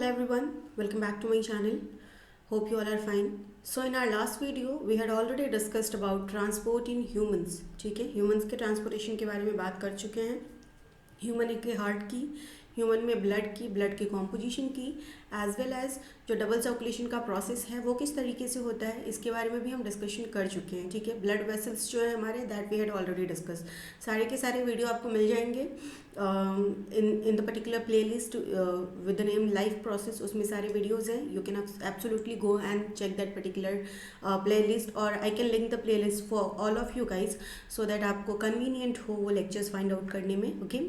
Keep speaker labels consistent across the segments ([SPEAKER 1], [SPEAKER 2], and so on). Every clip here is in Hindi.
[SPEAKER 1] Hello everyone, welcome back to my channel. Hope you all are fine. So in our last video we had already discussed about transport in humans. ठीक है, humans के transportation के बारे में बात कर चुके हैं. ह्यूमन के हार्ट की, ह्यूमन में ब्लड की कॉम्पोजिशन की, एज वेल एज जो डबल सर्कुलेशन का प्रोसेस है वो किस तरीके से होता है इसके बारे में भी हम डिस्कशन कर चुके हैं. ठीक है, ब्लड वेसल्स जो है हमारे that we had already discuss. सारे के सारे वीडियो आपको मिल जाएंगे in the particular playlist with the name life process. उसमें सारे वीडियोज हैं. You can absolutely go and check that particular playlist, और I can link the playlist for all of you guys so that आपको कन्वीनियंट हो वो लेक्चर्स फाइंड आउट करने में. ओके,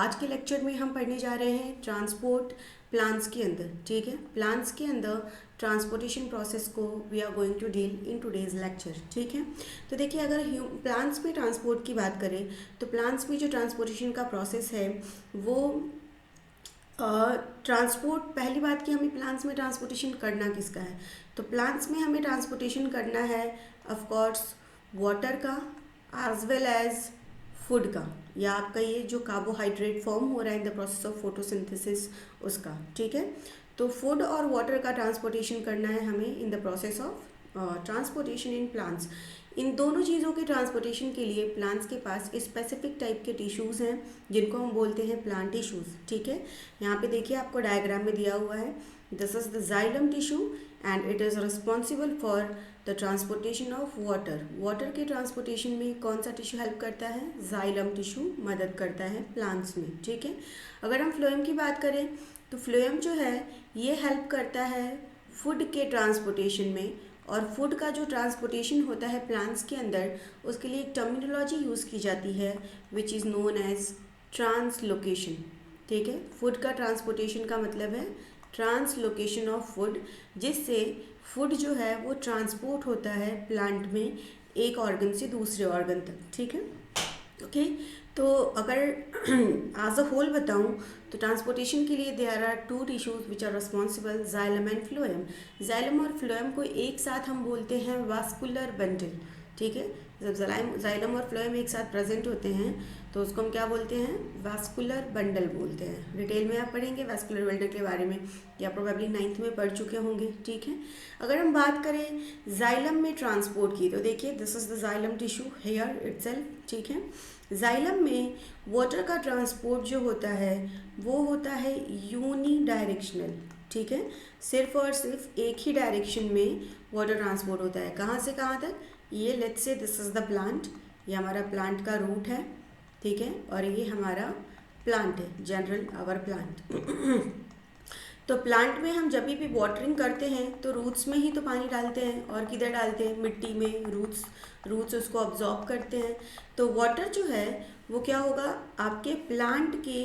[SPEAKER 1] आज के लेक्चर में हम पढ़ने जा रहे हैं ट्रांसपोर्ट प्लांट्स के अंदर. ठीक है, प्लांट्स के अंदर ट्रांसपोर्टेशन प्रोसेस को we are going to deal in today's lecture. ठीक है, तो देखिए अगर प्लांट्स में ट्रांसपोर्ट की बात करें तो प्लांट्स में जो ट्रांसपोर्टेशन का प्रोसेस है वो ट्रांसपोर्ट, पहली बात कि हमें प्लांट्स में ट्रांसपोर्टेशन करना किसका है, तो प्लांट्स में हमें ट्रांसपोर्टेशन करना है ऑफ कोर्स वाटर का एज वेल एज फूड का, या आपका ये जो कार्बोहाइड्रेट फॉर्म हो रहा है इन द प्रोसेस ऑफ फोटोसिंथेसिस उसका. ठीक है, तो फूड और वाटर का ट्रांसपोर्टेशन करना है हमें in the process of transportation in plants. इन दोनों चीज़ों के ट्रांसपोर्टेशन के लिए प्लांट्स के पास स्पेसिफिक टाइप के टिश्यूज़ हैं जिनको हम बोलते हैं प्लांट टिश्यूज़. ठीक है, यहाँ पे देखिए आपको डायग्राम में दिया हुआ है. This is the xylem tissue and it is responsible for the transportation of water. Water के ट्रांसपोर्टेशन में कौन सा टिश्यू हेल्प करता है? जाइलम टिश्यू मदद करता है प्लांट्स में. ठीक है, अगर हम फ्लोएम की बात करें तो फ्लोएम जो है ये हेल्प करता है फूड के ट्रांसपोर्टेशन में, और फूड का जो ट्रांसपोर्टेशन होता है प्लांट्स के अंदर उसके लिए एक टर्मिनोलॉजी यूज़ की जाती है which is known as translocation. ठीक है, फूड का ट्रांसपोर्टेशन का मतलब है ट्रांसलोकेशन ऑफ फूड, जिससे फूड जो है वो ट्रांसपोर्ट होता है प्लांट में एक ऑर्गन से दूसरे ऑर्गन तक. ठीक है, ओके, तो अगर एज अ होल बताऊं तो ट्रांसपोर्टेशन के लिए there are two tissues which are responsible, xylem and phloem. Xylem और फ्लोएम को एक साथ हम बोलते हैं वास्कुलर बंडल. ठीक है, जब जाइलम और फ्लोएम एक साथ प्रेजेंट होते हैं तो उसको हम क्या बोलते हैं? वास्कुलर बंडल बोलते हैं. डिटेल में आप पढ़ेंगे वास्कुलर बंडल के बारे में, या प्रोबेबली 9th में पढ़ चुके होंगे. ठीक है, अगर हम बात करें जाइलम में ट्रांसपोर्ट की तो देखिए this is the xylem tissue here itself. ठीक है, जाइलम में वाटर का ट्रांसपोर्ट जो होता है वो होता है यूनी डायरेक्शनल. ठीक है, सिर्फ और सिर्फ एक ही डायरेक्शन में वाटर ट्रांसपोर्ट होता है. कहाँ से कहाँ तक? ये let's say this is the plant, ये हमारा प्लांट का रूट है. ठीक है, और ये हमारा प्लांट है, जनरल आवर प्लांट. तो प्लांट में हम जब भी वाटरिंग करते हैं तो रूट्स में ही तो पानी डालते हैं, और किधर डालते हैं? मिट्टी में. रूट्स उसको अब्जॉर्ब करते हैं. तो वाटर जो है वो क्या होगा? आपके प्लांट के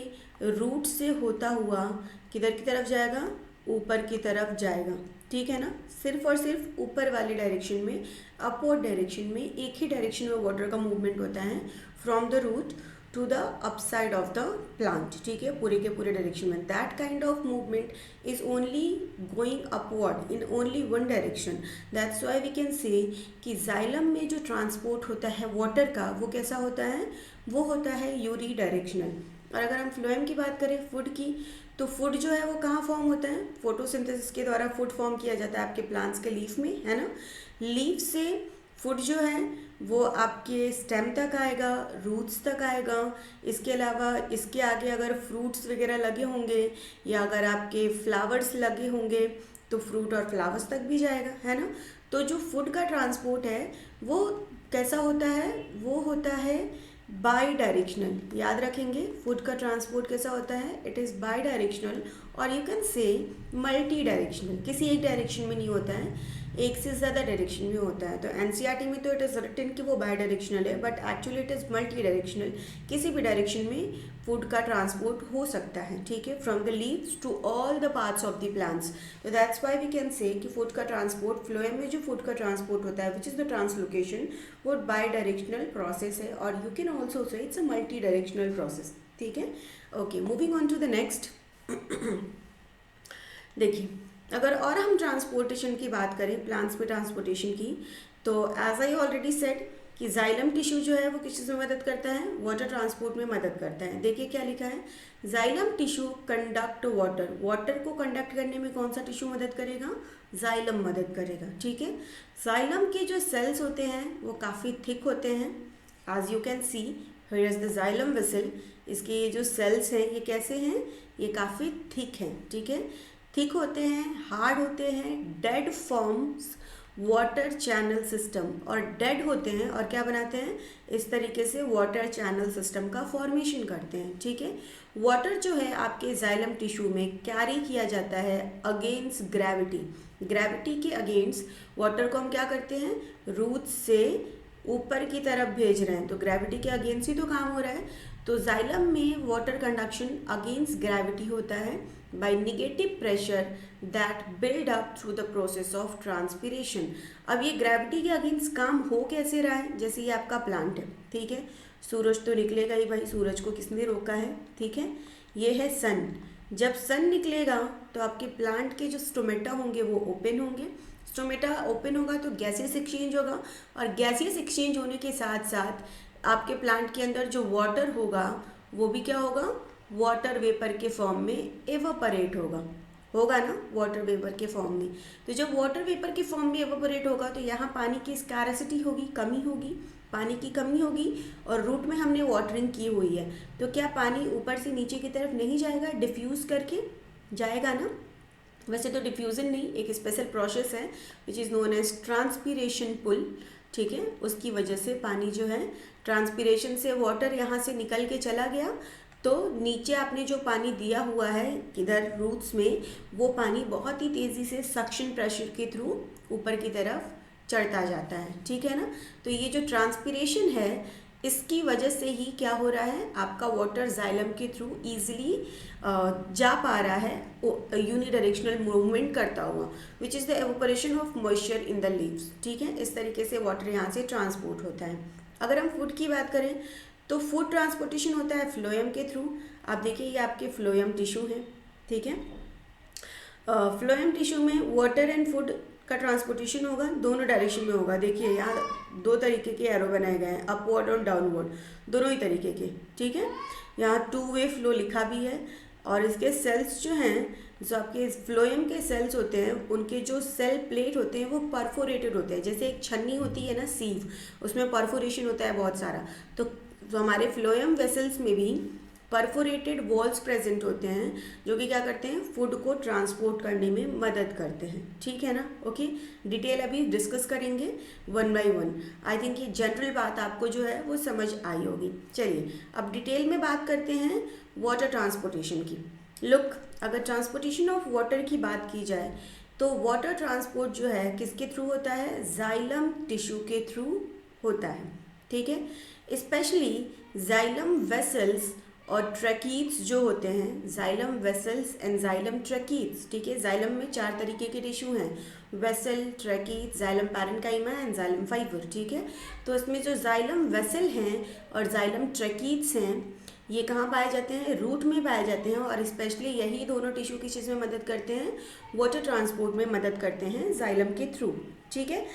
[SPEAKER 1] रूट से होता हुआ किधर की तरफ जाएगा? ऊपर की तरफ जाएगा. ठीक है ना, सिर्फ और सिर्फ ऊपर वाले डायरेक्शन में, अपवर्ड डायरेक्शन में, एक ही डायरेक्शन में वाटर का मूवमेंट होता है from the root to the upside of the plant. ठीक है, पूरे के पूरे डायरेक्शन में. That kind of movement is only going upward in only one direction. That's why we can say कि जाइलम में जो ट्रांसपोर्ट होता है वाटर का वो कैसा होता है? वो होता है यूनी डायरेक्शनल. और अगर हम फ्लोएम की बात करें फूड की, तो फूड जो है वो कहाँ फॉर्म होता है? फोटोसिंथेसिस के द्वारा फूड फॉर्म किया जाता है आपके प्लांट्स के लीफ में, है ना. लीफ से फूड जो है वो आपके स्टेम तक आएगा, रूट्स तक आएगा. इसके अलावा इसके आगे अगर फ्रूट्स वगैरह लगे होंगे या अगर आपके फ्लावर्स लगे होंगे तो फ्रूट और फ्लावर्स तक भी जाएगा, है ना. तो जो फूड का ट्रांसपोर्ट है वो कैसा होता है? वो होता है बाई डायरेक्शनल. याद रखेंगे फूड का ट्रांसपोर्ट कैसा होता है? इट इज़ बाई डायरेक्शनल, और you can say multi directional. किसी एक डायरेक्शन में नहीं होता है, एक से ज़्यादा डायरेक्शन में होता है. तो एनसीईआरटी में तो इट इज़ रिटन कि वो बाई डायरेक्शनल है, but actually it is multi directional. किसी भी डायरेक्शन में फूड का ट्रांसपोर्ट हो सकता है. ठीक है, from the leaves to all the parts of the plants. तो that's why we can say कि फूड का ट्रांसपोर्ट, फ्लोएम में जो फूड का ट्रांसपोर्ट होता है विच इज़ द ट्रांसलोकेशन, वो बाई डायरेक्शनल प्रोसेस है, और you can also say it's a multidirectional process. ठीक है, okay, moving on to the next. देखिए अगर और हम ट्रांसपोर्टेशन की बात करें प्लांट्स में ट्रांसपोर्टेशन की, तो एज आई ऑलरेडी सेड कि जाइलम टिश्यू जो है वो किस चीज़ में मदद करता है, वाटर ट्रांसपोर्ट में मदद करता है। देखिए क्या लिखा है, xylem tissue conduct water, water को कंडक्ट करने में कौन सा टिश्यू मदद करेगा, जाइलम मदद करेगा। ठीक है, जाइलम के जो सेल्स होते हैं वो काफ़ी थिक होते हैं। आज you can see here is the xylem vessel, इसके ये जो सेल्स हैं ये कैसे हैं, ये काफ़ी थिक हैं। ठीक है, थिक होते हैं, हार्ड होते हैं, dead forms water channel system, और डेड होते हैं और क्या बनाते हैं, इस तरीके से वाटर चैनल सिस्टम का फॉर्मेशन करते हैं। ठीक है, वाटर जो है आपके जाइलम टिश्यू में कैरी किया जाता है अगेंस्ट ग्रेविटी, ग्रेविटी के अगेंस्ट वाटर को हम क्या करते हैं, रूट से ऊपर की तरफ भेज रहे हैं, तो ग्रेविटी के अगेंस्ट ही तो काम हो रहा है। तो जाइलम में वाटर कंडक्शन अगेंस्ट ग्रेविटी होता है by negative pressure that build up through the process of transpiration. अब ये ग्रेविटी के अगेंस्ट काम हो कैसे रहा है, जैसे ये आपका प्लांट है, ठीक है, सूरज तो निकलेगा ही भाई, सूरज को किसने रोका है, ठीक है, ये है सन। जब सन निकलेगा तो आपके प्लांट के जो स्टोमेटा होंगे वो ओपन होंगे, स्टोमेटा ओपन होगा तो गैसियस एक्सचेंज होगा, और गैसियस एक्सचेंज होने के साथ साथ आपके प्लांट के अंदर जो वाटर होगा वो भी क्या होगा, वाटर वेपर के फॉर्म में एवापोरेट होगा ना, वाटर वेपर के फॉर्म में। तो जब वाटर वेपर के फॉर्म में एवापोरेट होगा तो यहाँ पानी की स्कैरसिटी होगी, कमी होगी, पानी की कमी होगी, और रूट में हमने वाटरिंग की हुई है, तो क्या पानी ऊपर से नीचे की तरफ नहीं जाएगा, डिफ्यूज़ करके जाएगा ना। वैसे तो डिफ्यूज़न नहीं, एक स्पेशल प्रोसेस है which is known as transpiration pull. ठीक है, उसकी वजह से पानी जो है ट्रांसपीरेशन से वाटर यहाँ से निकल के चला गया, तो नीचे आपने जो पानी दिया हुआ है इधर रूट्स में, वो पानी बहुत ही तेज़ी से सक्शन प्रेशर के थ्रू ऊपर की तरफ चढ़ता जाता है। ठीक है ना, तो ये जो ट्रांसपीरेशन है इसकी वजह से ही क्या हो रहा है, आपका वाटर जाइलम के थ्रू ईजिली जा पा रहा है, यूनिडायरेक्शनल मूवमेंट करता हुआ, विच is the evaporation of moisture in the leaves. ठीक है, इस तरीके से वाटर यहाँ से ट्रांसपोर्ट होता है। अगर हम फूड की बात करें तो फूड ट्रांसपोर्टेशन होता है फ्लोएम के थ्रू। आप देखिए ये आपके फ्लोएम टिश्यू हैं, ठीक है, फ्लोएम टिश्यू में वाटर एंड फूड का ट्रांसपोर्टेशन होगा, दोनों डायरेक्शन में होगा। देखिए यहाँ दो तरीके के एरो बनाए गए हैं, अपवर्ड और डाउनवर्ड, दोनों ही तरीके के। ठीक है, यहाँ 2 वे फ्लो लिखा भी है, और इसके सेल्स जो हैं, जो आपके फ्लोएम के सेल्स होते हैं, उनके जो सेल प्लेट होते हैं वो परफोरेटेड होते हैं, जैसे एक छन्नी होती है ना सीव, उसमें परफोरेशन होता है बहुत सारा, तो हमारे फ्लोएम वेसल्स में भी परफोरेटेड वॉल्स प्रेजेंट होते हैं, जो कि क्या करते हैं, फूड को ट्रांसपोर्ट करने में मदद करते हैं। ठीक है ना, ओके, डिटेल अभी डिस्कस करेंगे 1 बाय 1। आई थिंक ये जनरल बात आपको जो है वो समझ आई होगी। चलिए अब डिटेल में बात करते हैं वाटर ट्रांसपोर्टेशन की। लुक, अगर ट्रांसपोर्टेशन ऑफ वाटर की बात की जाए तो वाटर ट्रांसपोर्ट जो है किसके थ्रू होता है, जाइलम टिश्यू के थ्रू होता है। ठीक है, स्पेशली जाइलम वेसल्स और ट्रैकीड्स जो होते हैं, xylem vessels and xylem tracheids. ठीक है, जाइलम में 4 तरीके के टिश्यू हैं, vessel, tracheid, xylem parenchyma and xylem fibre. ठीक है, तो इसमें जो जाइलम वेसल हैं और जाइलम ट्रैकीड्स हैं, ये कहाँ पाए जाते हैं, रूट में पाए जाते हैं, और स्पेशली यही दोनों टिश्यू किस चीज़ में मदद करते हैं, वाटर ट्रांसपोर्ट में मदद करते हैं जाइलम के थ्रू। ठीक है,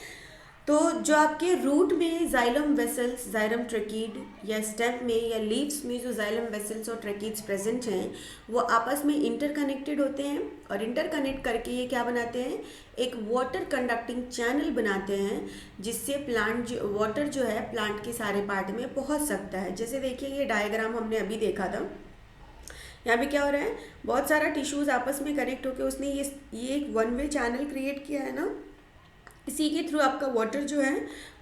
[SPEAKER 1] तो जो आपके रूट में जाइलम वेसल्स, जाइलम ट्रैकीड, या स्टेम में या लीव्स में जो जाइलम वेसल्स और ट्रैकीड्स प्रेजेंट हैं, वो आपस में इंटरकनेक्टेड होते हैं, और इंटरकनेक्ट करके ये क्या बनाते हैं, एक वाटर कंडक्टिंग चैनल बनाते हैं, जिससे प्लांट वाटर जो है प्लांट के सारे पार्ट में पहुंच सकता है। जैसे देखिए ये डायग्राम हमने अभी देखा था, यहाँ पे क्या हो रहा है, बहुत सारा टिश्यूज़ आपस में कनेक्ट होकर उसने ये एक 1 वे चैनल क्रिएट किया है ना, इसी के थ्रू आपका वाटर जो है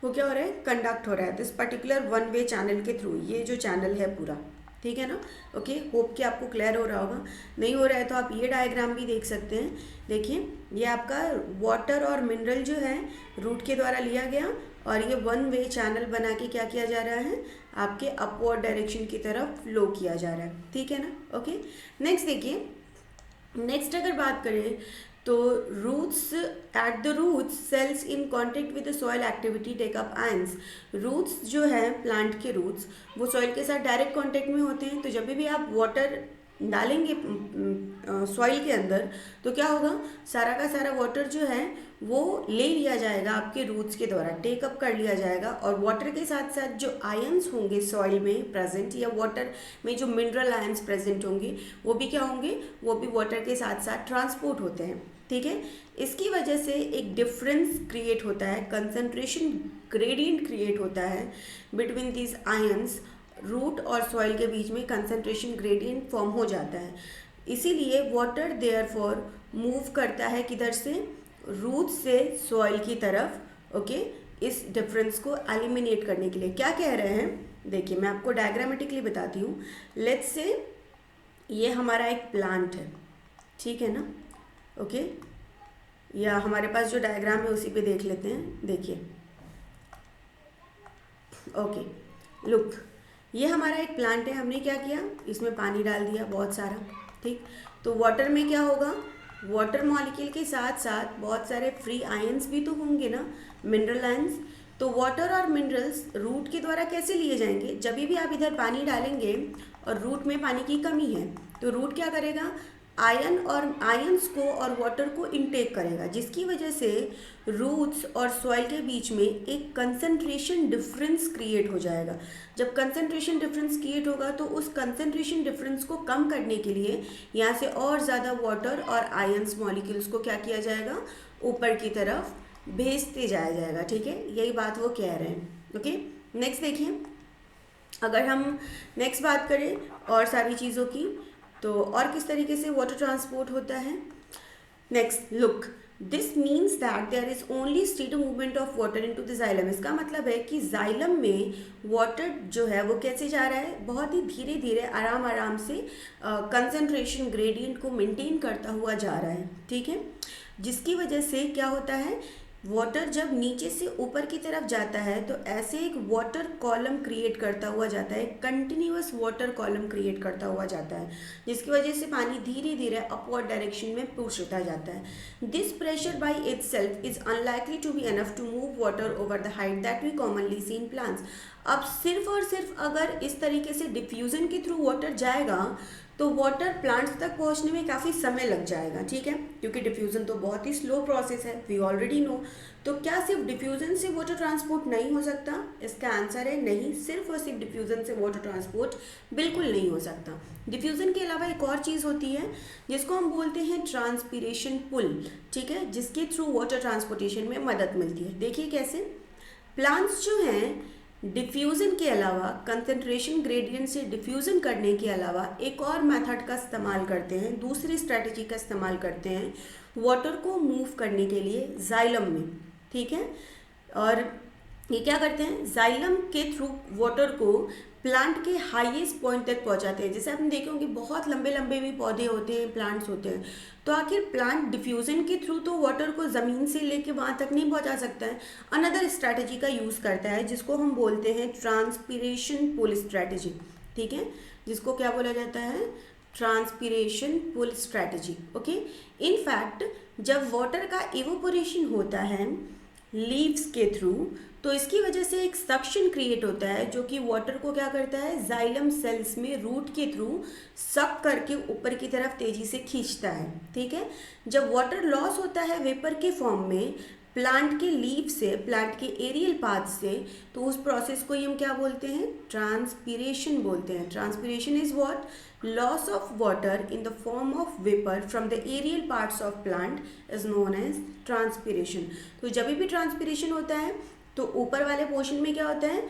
[SPEAKER 1] वो क्या हो रहा है, कंडक्ट हो रहा है, दिस पर्टिकुलर 1 वे चैनल के थ्रू, ये जो चैनल है पूरा। ठीक है ना, ओके, होप कि आपको क्लियर हो रहा होगा। नहीं हो रहा है तो आप ये डायग्राम भी देख सकते हैं। देखिए ये आपका वाटर और मिनरल जो है रूट के द्वारा लिया गया, और ये 1 वे चैनल बना के क्या किया जा रहा है, आपके अपवर्ड डायरेक्शन की तरफ फ्लो किया जा रहा है। ठीक है ना, ओके। नेक्स्ट देखिए, नेक्स्ट अगर बात करें तो roots, at the roots cells in contact with the soil activity take up ions. Roots जो है प्लांट के रूट्स, वो सॉइल के साथ डायरेक्ट कॉन्टेक्ट में होते हैं, तो जब भी आप वाटर डालेंगे सॉइल के अंदर, तो क्या होगा, सारा का सारा वाटर जो है वो ले लिया जाएगा आपके रूट्स के द्वारा, टेकअप कर लिया जाएगा। और वाटर के साथ साथ जो आयंस होंगे सॉइल में प्रेजेंट, या वाटर में जो मिनरल आयंस प्रेजेंट होंगे, वो भी क्या होंगे, वो भी वाटर के साथ साथ ट्रांसपोर्ट होते हैं। ठीक है, इसकी वजह से एक डिफरेंस क्रिएट होता है, कंसंट्रेशन ग्रेडियंट क्रिएट होता है बिटवीन दीज आयंस। रूट और सॉइल के बीच में कंसंट्रेशन ग्रेडियंट फॉर्म हो जाता है। इसीलिए वाटर देयरफॉर मूव करता है किधर से, रूट से सॉइल की तरफ। ओके, इस डिफरेंस को एलिमिनेट करने के लिए क्या कह रहे हैं, देखिए मैं आपको डायग्रामेटिकली बताती हूँ। लेट्स से ये हमारा एक प्लांट है, ठीक है ना, ओके, या हमारे पास जो डायग्राम है उसी पे देख लेते हैं। देखिए, ओके, लुक, ये हमारा एक प्लांट है, हमने क्या किया, इसमें पानी डाल दिया बहुत सारा, ठीक। तो वाटर में क्या होगा, वाटर मॉलिक्यूल के साथ साथ बहुत सारे फ्री आयंस भी तो होंगे ना, मिनरल आयंस। तो वाटर और मिनरल्स रूट के द्वारा कैसे लिए जाएंगे, जब भी आप इधर पानी डालेंगे और रूट में पानी की कमी है, तो रूट क्या करेगा, आयन और आयंस को और वाटर को इनटेक करेगा, जिसकी वजह से रूट्स और सॉइल के बीच में एक कंसंट्रेशन डिफरेंस क्रिएट हो जाएगा। जब कंसंट्रेशन डिफरेंस क्रिएट होगा तो उस कंसंट्रेशन डिफरेंस को कम करने के लिए यहाँ से और ज़्यादा वाटर और आयंस मॉलिक्यूल्स को क्या किया जाएगा, ऊपर की तरफ भेजते जाया जाएगा। ठीक है, यही बात वो कह रहे हैं। ओके, नेक्स्ट देखिए, अगर हम नेक्स्ट बात करें और सारी चीज़ों की, तो और किस तरीके से वाटर ट्रांसपोर्ट होता है। Next, look, this means that there is only state movement of water into the xylem. इसका मतलब है कि जाइलम में वाटर जो है वो कैसे जा रहा है, बहुत ही धीरे धीरे आराम आराम से कंसंट्रेशन ग्रेडियंट को मेंटेन करता हुआ जा रहा है। ठीक है, जिसकी वजह से क्या होता है, वाटर जब नीचे से ऊपर की तरफ जाता है तो ऐसे एक वाटर कॉलम क्रिएट करता हुआ जाता है, कंटिन्यूअस वाटर कॉलम क्रिएट करता हुआ जाता है, जिसकी वजह से पानी धीरे धीरे अपवर्ड डायरेक्शन में पुश होता जाता है। This pressure by itself is unlikely to be enough to move water over the height that we commonly see in plants. अब सिर्फ और सिर्फ अगर इस तरीके से डिफ्यूजन के थ्रू वाटर जाएगा तो वाटर प्लांट्स तक पहुंचने में काफ़ी समय लग जाएगा। ठीक है, क्योंकि डिफ्यूज़न तो बहुत ही स्लो प्रोसेस है, वी ऑलरेडी नो। तो क्या सिर्फ डिफ्यूज़न से वाटर ट्रांसपोर्ट नहीं हो सकता, इसका आंसर है नहीं, सिर्फ और सिर्फ डिफ्यूज़न से वाटर ट्रांसपोर्ट बिल्कुल नहीं हो सकता। डिफ्यूज़न के अलावा एक और चीज़ होती है जिसको हम बोलते हैं ट्रांसपीरेशन पुल। ठीक है, जिसके थ्रू वाटर ट्रांसपोर्टेशन में मदद मिलती है। देखिए कैसे, प्लांट्स जो हैं डिफ्यूज़न के अलावा, कंसंट्रेशन ग्रेडियंट से डिफ्यूज़न करने के अलावा एक और मेथड का इस्तेमाल करते हैं, दूसरी स्ट्रैटेजी का इस्तेमाल करते हैं वाटर को मूव करने के लिए जाइलम में। ठीक है, और ये क्या करते हैं, जाइलम के थ्रू वाटर को प्लांट के हाईएस्ट पॉइंट तक पहुंचाते हैं। जैसे आपने देखे होंगे बहुत लंबे लंबे भी पौधे होते हैं, प्लांट्स होते हैं, तो आखिर प्लांट डिफ्यूजन के थ्रू तो वाटर को ज़मीन से लेके वहाँ तक नहीं पहुँचा सकता है, अनदर स्ट्रैटेजी का यूज़ करता है जिसको हम बोलते हैं ट्रांसपीरेशन पुल स्ट्रैटेजी। ठीक है, जिसको क्या बोला जाता है, transpiration pull strategy. Okay, in fact जब वाटर का इवोपोरेशन होता है लीव्स के थ्रू, तो इसकी वजह से एक सक्शन क्रिएट होता है जो कि वाटर को क्या करता है, जाइलम सेल्स में रूट के थ्रू सक करके ऊपर की तरफ तेजी से खींचता है। ठीक है, जब वाटर लॉस होता है वेपर के फॉर्म में प्लांट के लीव से, प्लांट के एरियल पार्ट से, तो उस प्रोसेस को ही हम क्या बोलते हैं, ट्रांसपीरेशन बोलते हैं। Transpiration is what, loss of water in the form of vapour from the aerial parts of plant is known as transpiration. तो जब भी ट्रांसपीरेशन होता है तो ऊपर वाले पोर्शन में क्या होता है,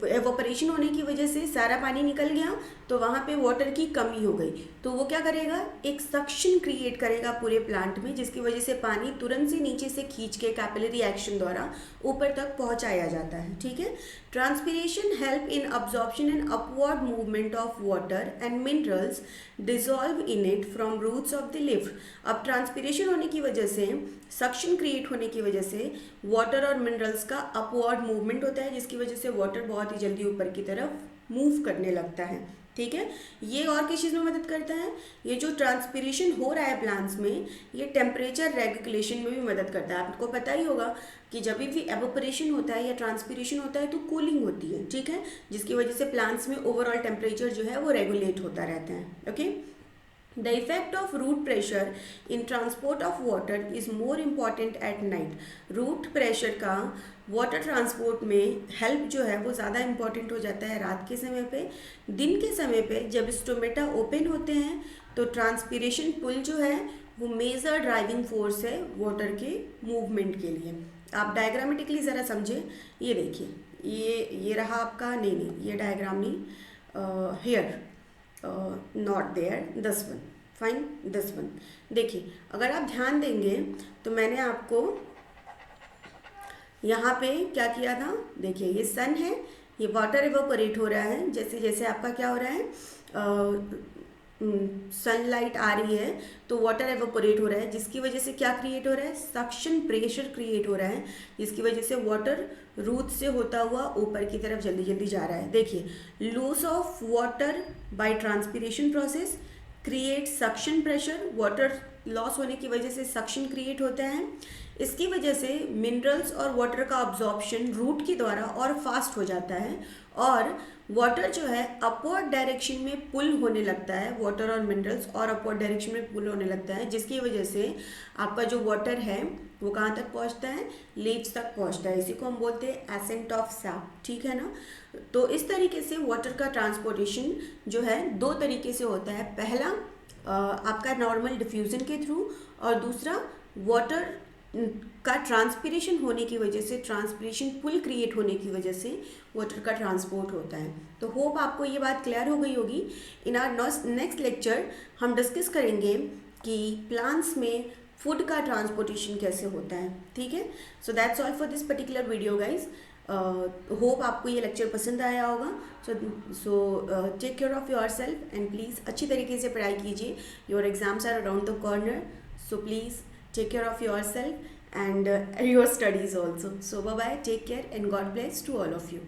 [SPEAKER 1] एवोपरेशन होने की वजह से सारा पानी निकल गया, तो वहाँ पे वाटर की कमी हो गई, तो वो क्या करेगा, एक सक्शन क्रिएट करेगा पूरे प्लांट में, जिसकी वजह से पानी तुरंत से नीचे से खींच के कैपिलरी एक्शन द्वारा ऊपर तक पहुँचाया जाता है। ठीक है, transpiration help in absorption and upward movement of water and minerals dissolve in it from roots of the leaf. अब ट्रांसपीरेशन होने की वजह से, सक्शन क्रिएट होने की वजह से वाटर और मिनरल्स का अपवर्ड मूवमेंट होता है, जिसकी वजह से वाटर बहुत ही जल्दी ऊपर की तरफ मूव करने लगता है। ठीक है, ये और किस चीज़ में मदद करता है, ये जो ट्रांसपीरेशन हो रहा है प्लांट्स में, ये टेम्परेचर रेगुलेशन में भी मदद करता है। आपको पता ही होगा कि जब भी एवोपरेशन होता है या ट्रांसपीरेशन होता है तो कूलिंग होती है। ठीक है, जिसकी वजह से प्लांट्स में ओवरऑल टेम्परेचर जो है वो रेगुलेट होता रहता है। Okay, The effect of root pressure in transport of water is more important at night. Root pressure का वाटर ट्रांसपोर्ट में हेल्प जो है वो ज़्यादा इम्पॉर्टेंट हो जाता है रात के समय पे। दिन के समय पे जब स्टोमेटा ओपन होते हैं तो ट्रांसपीरेशन पुल जो है वो मेजर ड्राइविंग फोर्स है वाटर के मूवमेंट के लिए। आप डायग्रामेटिकली ज़रा समझें, ये देखिए, ये रहा आपका, नहीं ये डायग्राम नहीं, here not there, this one, fine, this one. देखिए अगर आप ध्यान देंगे तो मैंने आपको यहाँ पे क्या किया था, देखिए ये सन है, ये वाटर एवापोरेट हो रहा है, जैसे जैसे आपका क्या हो रहा है, सनलाइट आ रही है तो वाटर एवापोरेट हो रहा है, जिसकी वजह से क्या क्रिएट हो रहा है, सक्शन प्रेशर क्रिएट हो रहा है, जिसकी वजह से वाटर रूट से होता हुआ ऊपर की तरफ जल्दी जल्दी जा रहा है। देखिए loss of water bye transpiration process create suction pressure, water loss होने की वजह से सक्शन क्रिएट होता है, इसकी वजह से मिनरल्स और वाटर का अब्जॉर्प्शन रूट के द्वारा और फास्ट हो जाता है और वाटर जो है अपवर्ड डायरेक्शन में पुल होने लगता है, वाटर और मिनरल्स और अपवर्ड डायरेक्शन में पुल होने लगता है, जिसकी वजह से आपका जो वाटर है वो कहाँ तक पहुँचता है, लीव्स तक पहुँचता है। इसी को हम बोलते हैं एसेंट ऑफ सैप, ठीक है ना। तो इस तरीके से वाटर का ट्रांसपोर्टेशन जो है दो तरीके से होता है, पहला आपका नॉर्मल डिफ्यूजन के थ्रू और दूसरा वाटर का ट्रांसपीरेशन होने की वजह से, ट्रांसपीरेशन पुल क्रिएट होने की वजह से वाटर का ट्रांसपोर्ट होता है। तो होप आपको ये बात क्लियर हो गई होगी। इन आवर नेक्स्ट लेक्चर हम डिस्कस करेंगे कि प्लांट्स में फूड का ट्रांसपोर्टेशन कैसे होता है, ठीक है। So that's all for this particular video guys. Hope आपको ये लेक्चर पसंद आया होगा। So take care of yourself and please अच्छी तरीके से पढ़ाई कीजिए। Your exams are around the corner, so please take care of yourself and your studies also. So bye bye, take care and God bless to all of you.